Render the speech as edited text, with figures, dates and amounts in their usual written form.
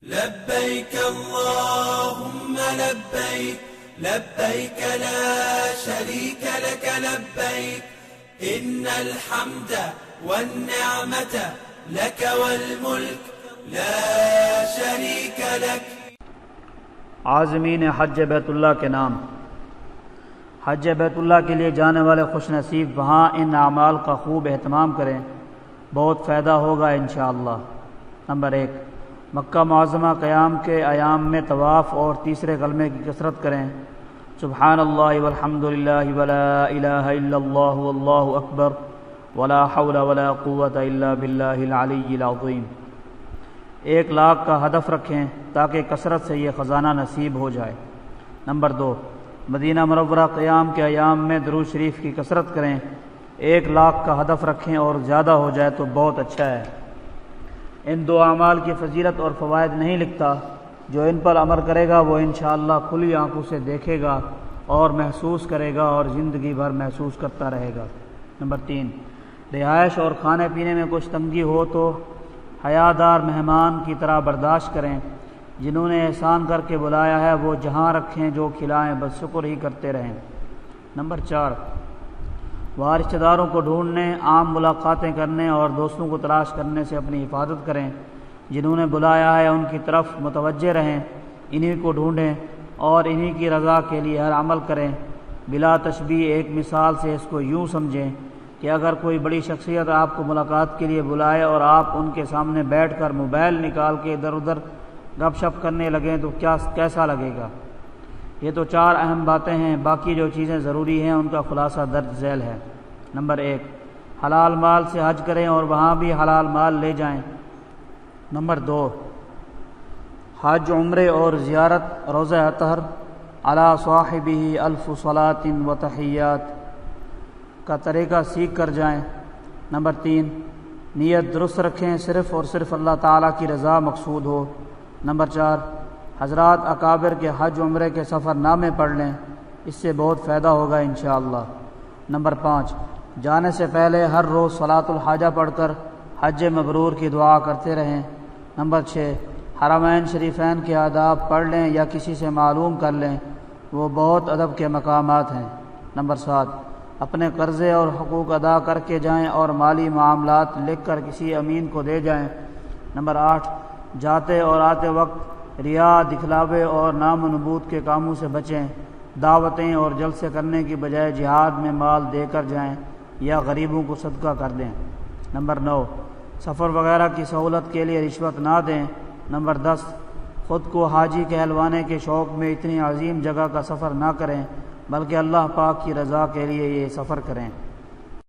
لبيك اللهم لبيك لبيك لا شريك لك لبيك إن الحمد والنعمة لك والملك لا شريك لك۔ عازمین حج بیت اللہ کے نام۔ حج بیت اللہ کے لیے جانے والے خوش نصیب وہاں ان اعمال کا خوب اہتمام کریں، بہت فائدہ ہوگا انشاءاللہ۔ نمبر 1، مکہ معظمہ قیام کے ایام میں طواف اور تیسرے کلمے کی کثرت کریں، سبحان اللہ والحمد للہ ولا الہ الا اللہ واللہ اکبر ولا حول ولا قوة الا باللہ العلی العظیم۔ 1 لاکھ کا ہدف رکھیں تاکہ کثرت سے یہ خزانہ نصیب ہو جائے۔ نمبر 2، مدینہ منورہ قیام کے ایام میں درود شریف کی کثرت کریں، 1 لاکھ کا ہدف رکھیں اور زیادہ ہو جائے تو بہت اچھا ہے۔ ان 2 اعمال کی فضیلت اور فوائد نہیں لکھتا، جو ان پر عمل کرے گا وہ انشاءاللہ کھلی آنکھوں سے دیکھے گا اور محسوس کرے گا اور زندگی بھر محسوس کرتا رہے گا۔ نمبر 3، رہائش اور کھانے پینے میں کچھ تنگی ہو تو حیادار مہمان کی طرح برداشت کریں، جنہوں نے احسان کر کے بلایا ہے وہ جہاں رکھیں، جو کھلائیں بس شکر ہی کرتے رہیں۔ نمبر 4، وہاں رشتہ داروں کو ڈھونڈنے، عام ملاقاتیں کرنے اور دوستوں کو تلاش کرنے سے اپنی حفاظت کریں، جنہوں نے بلایا ہے ان کی طرف متوجہ رہیں، انہی کو ڈھونڈیں اور انہی کی رضا کے لیے ہر عمل کریں۔ بلا تشبیہ ایک مثال سے اس کو یوں سمجھیں کہ اگر کوئی بڑی شخصیت آپ کو ملاقات کے لیے بلائے اور آپ ان کے سامنے بیٹھ کر موبائل نکال کے ادھر ادھر گپ شپ کرنے لگیں تو کیسا لگے گا؟ یہ تو 4 اہم باتیں ہیں، باقی جو چیزیں ضروری ہیں ان کا خلاصہ درج ذیل ہے۔ نمبر 1، حلال مال سے حج کریں اور وہاں بھی حلال مال لے جائیں۔ نمبر 2، حج، عمرے اور زیارت روضہ اطہر علی صاحبہ الف صلاۃ و تحیات کا طریقہ سیکھ کر جائیں۔ نمبر 3، نیت درست رکھیں، صرف اور صرف اللہ تعالیٰ کی رضا مقصود ہو۔ نمبر 4، حضرات اکابر کے حج عمرے کے سفر نامے پڑھ لیں، اس سے بہت فائدہ ہوگا انشاءاللہ۔ نمبر 5، جانے سے پہلے ہر روز صلاۃ الحاجہ پڑھ کر حج مبرور کی دعا کرتے رہیں۔ نمبر 6، حرمین شریفین کے آداب پڑھ لیں یا کسی سے معلوم کر لیں، وہ بہت ادب کے مقامات ہیں۔ نمبر 7، اپنے قرضے اور حقوق ادا کر کے جائیں اور مالی معاملات لکھ کر کسی امین کو دے جائیں۔ نمبر 8، جاتے اور آتے وقت ریا، دکھلاوے اور نام و نبوت کے کاموں سے بچیں، دعوتیں اور جلسے کرنے کی بجائے جہاد میں مال دے کر جائیں یا غریبوں کو صدقہ کر دیں۔ نمبر 9، سفر وغیرہ کی سہولت کے لیے رشوت نہ دیں۔ نمبر 10، خود کو حاجی کہلوانے کے شوق میں اتنی عظیم جگہ کا سفر نہ کریں، بلکہ اللہ پاک کی رضا کے لیے یہ سفر کریں۔